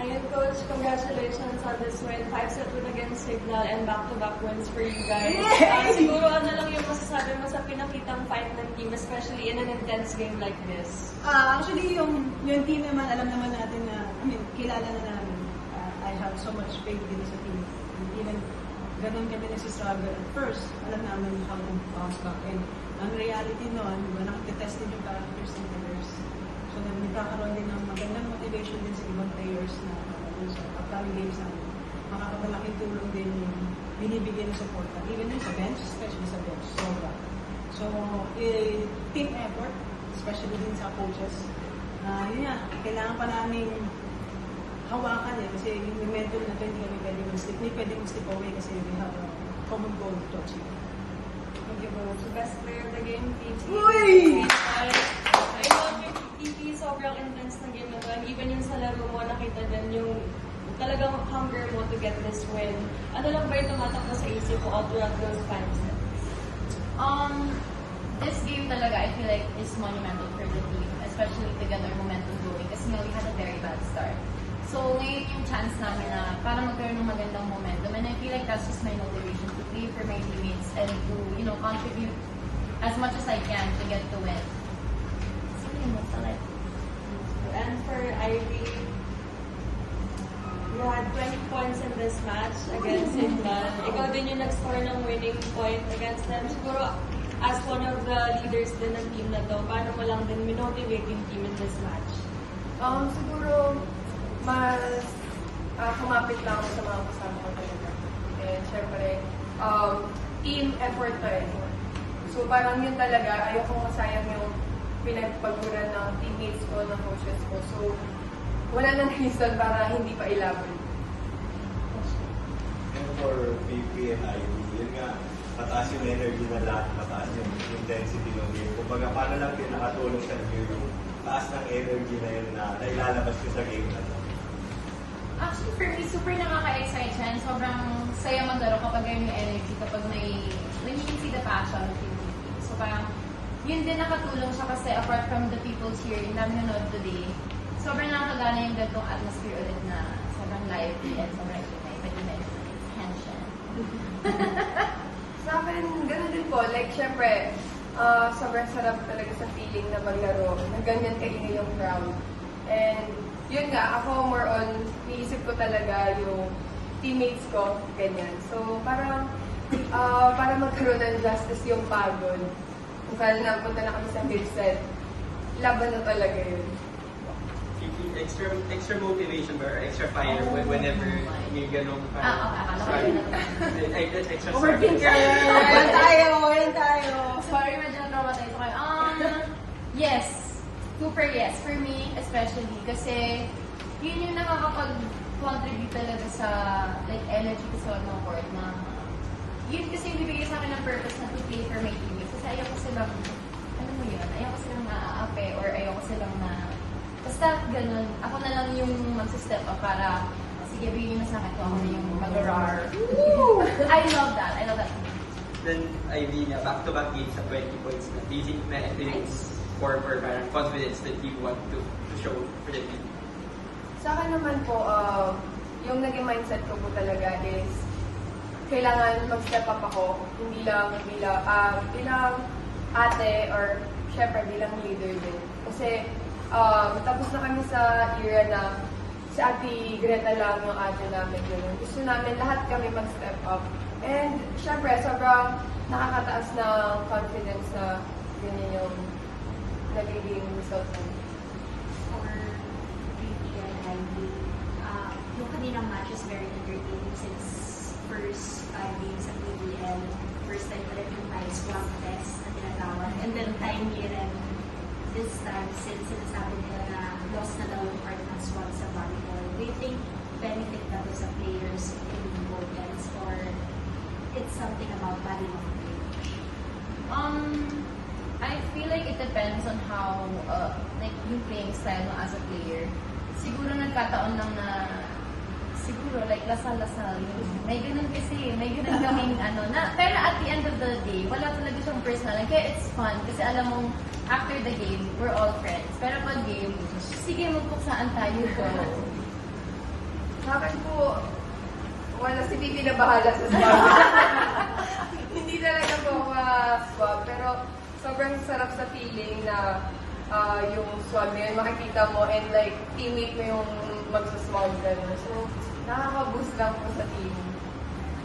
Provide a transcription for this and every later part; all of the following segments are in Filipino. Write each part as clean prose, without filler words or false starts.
Ayun, Coach, congratulations on this win. 5-set win against Signal and back-to-back wins for you guys. Siguro ano lang yung masasabi mo sa pinakitang fight ng team, especially in an intense game like this? Actually, yung team naman, alam naman natin na, kilala na namin. I have so much faith din sa team. And even ganun kami nagsistruggle at first, alam namin how to bounce back. And ang reality noon, nakatitest din yung characters and players. So, nagkakaroon din ng magandang motivation din sa ibang players na sa upcoming games namin. Makakapalaking tulong din yung binibigyan ng support. Even din sa bench, especially sa bench. So, team effort, especially din sa coaches. Yun nga, kailangan pa namin hawakan kasi yung momentum na ito hindi kami pwede mag-slip away kasi we have a common goal to achieve. Thank you, Coach. Best player of the game, PG. Uy! I know yung PG, sobrang intense na game na to. And even yung sa laro mo, nakita din yung talagang hunger mo to get this win. Ano lang ba yung tumatakbo sa isip mo all throughout those 5 sets? This game talaga, I feel like, is monumental for the team, especially to get our momentum going kasi we had a very bad start. So, ngayon yung chance namin na para magkaroon ng magandang momentum and I feel like that's just my motivation to play for my teammates and to, contribute as much as I can to get the win. So, yun mo talaga. And for Ivy, you had 20 points in this match against Signal. Ikaw din yung nag-score ng winning point against them. Siguro, as one of the leaders din ng team na to, paano mo lang din minotivate yung team in this match? Siguro, mas kumapit lang ako sa mga kasama ko talaga. And syempre, team effort to eh. So parang yun talaga, ayokong masayang yung pinagpaguran ng teammates ko, ng coaches ko. So, wala nang reason para hindi pa ilaban. And for VP and Ivy, yun nga, mataas yung energy na lahat, mataas yung intensity ng game. Kumbaga, paano lang din nakatulong sa yung taas ng energy na yun na ilalabas ko sa game na to? Actually, for me, super nakaka-excite siya. Sobrang saya maglaro kapag yung energy, kapag when you can see the passion of your team. So parang, yun din nakatulong siya kasi apart from the people here, yung dami nanood today, sobrang nakakagana yung gantong atmosphere ulit na sobrang lively and sobrang tension. Sa akin, gano'n din po. Like, syempre, sobrang sarap talaga sa feeling na maglaro, na ganyan kaingay yung crowd. And, yun nga, ako more on, niisip ko talaga yung teammates ko, ganyan. So, parang, para magkaroon ng justice yung pagod. Kung saan napunta na kami sa mid-set, laban na talaga yun. Extra motivation or extra fire whenever may ganong extra Overthinker! Yan tayo! Sorry, medyo na-traumatize ako. Yes. Super yes. For me, especially. Kasi, yun yung nakakapag-contribute talaga sa, energy ko sa court na, yun kasi yung bibigay sa akin ng purpose na to play for my teammates. Kasi ayoko silang, ayoko silang naaape or ayoko silang basta ganun. Ako na lang yung mag-step up para, sige, bigyan mo sa akin ako na yung mag-rar. I love that. Then, Ivy, back-to-back games at 20 points na. Do you think na ito yung for parang confidence that you want to show for the team? Sa akin naman po, yung naging mindset ko po talaga is kailangan mag-step up ako, hindi lang bilang ate or syempre bilang leader din. Kasi tapos na kami sa era na si Ate Greta lang yung ate namin yun. Gusto namin lahat kami mag-step up. And syempre, sobrang nakakataas na confidence na ganyan yung nagiging result namin. For VP and Ivy, yung kanilang match is very entertaining since first games at PBL, first time pa rin yung swap test na tinatawag. And then timely rin this time since sinasabi nila na lost na daw yung part ng swap sa volleyball. Do you think benefit na to sa players in both ends or it's something about body language? I feel like it depends on how, yung playing style mo as a player. Siguro nagkataon lang na, lasal-lasal. May ganun kasi, may ganun kaming pero at the end of the day, wala talaga siyang personal. Kaya it's fun kasi alam mong, after the game, we're all friends. Pero pag game, sige, magpuksaan tayo go. Sa akin po, wala si Pipi na bahala sa swab. Hindi talaga po ako swab, pero sobrang sarap sa feeling na yung swab mo yun, makikita mo and like teammate mo yung magsuswab gano'n. So, nakaka-boost lang po sa team.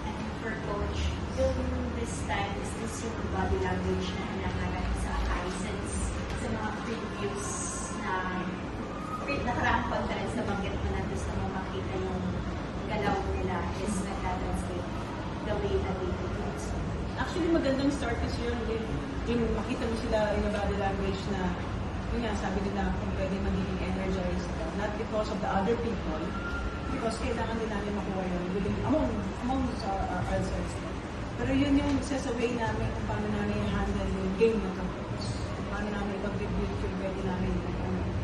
And for coach, yung this time, is this yung body language na hinahanap sa since sa mga previous na nakaraang conference na banggit mo na gusto mo makita yung galaw nila is nag-translate the way that they do it. So, Actually, magandang start kasi yun. Yung makita mo sila in a body language na, yun nga, sabi nila kung pwede magiging energized. Not because of the other people, because kailangan din namin makuha yun within, among ourselves. Pero yun yung sasaway namin kung paano namin i-handle yung game ng campus. Paano namin ipag-review kung pwede namin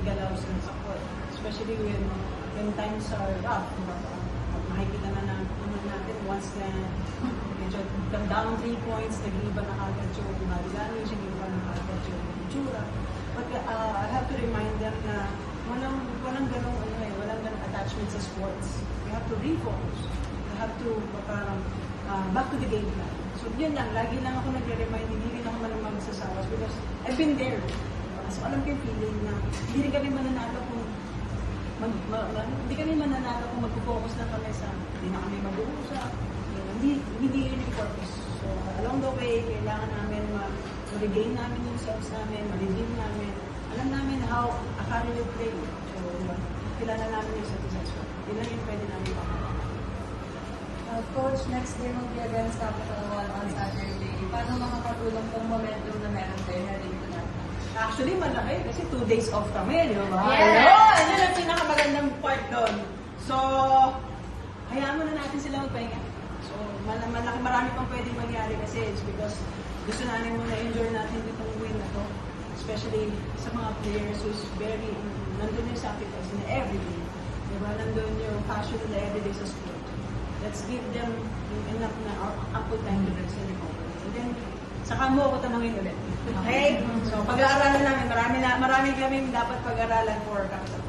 galaw sa support. Especially when times are rough. Makikita na natin once na medyo down 3 points, nag-iiba na agad yung body language, nag-iiba na agad yung itsura. But I have to remind them na walang ganong attachment sa sports. We have to refocus. We have to parang back to the game plan. So yun lang, lagi lang ako nagre-remind, hindi rin ako malamang magsasawas because I've been there. So alam ko yung feeling na hindi rin kami mananalo kung magpo-focus na kami sa hindi na kami mag-uusap. Hindi yun yung purpose. So along the way, kailangan namin ma-regain namin yung selves namin, ma-redeem namin. Alam namin how a career will play. So kilala namin yung isa't isa. So yun lang yung pwede namin pakala. Coach, next day will be against Capital One on Saturday. Paano makakatulong tong momentum na meron kayo heading to that? Actually, malaki kasi 2 days off kami, di ba? Yes! Ayun! Yun ang pinakamagandang part doon. So, hayaan muna natin sila magpahinga. So, marami pang pwedeng mangyari kasi it's because gusto namin muna enjoy natin itong win na to. Especially sa mga players who's very, nandun yung sacrifice in everyday. Di ba? Nandun yung passion in the everyday sa sport. Let's give them enough na ample time to rest and recover. And then, saka mo ako tanongin ulit. Okay? So, pag-aaralan namin. Marami kami dapat pag-aralan for Capital.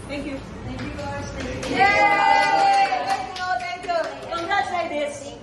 Thank you. Thank you, Coach. Thank you. Yay! Thank you! Congrats, like this!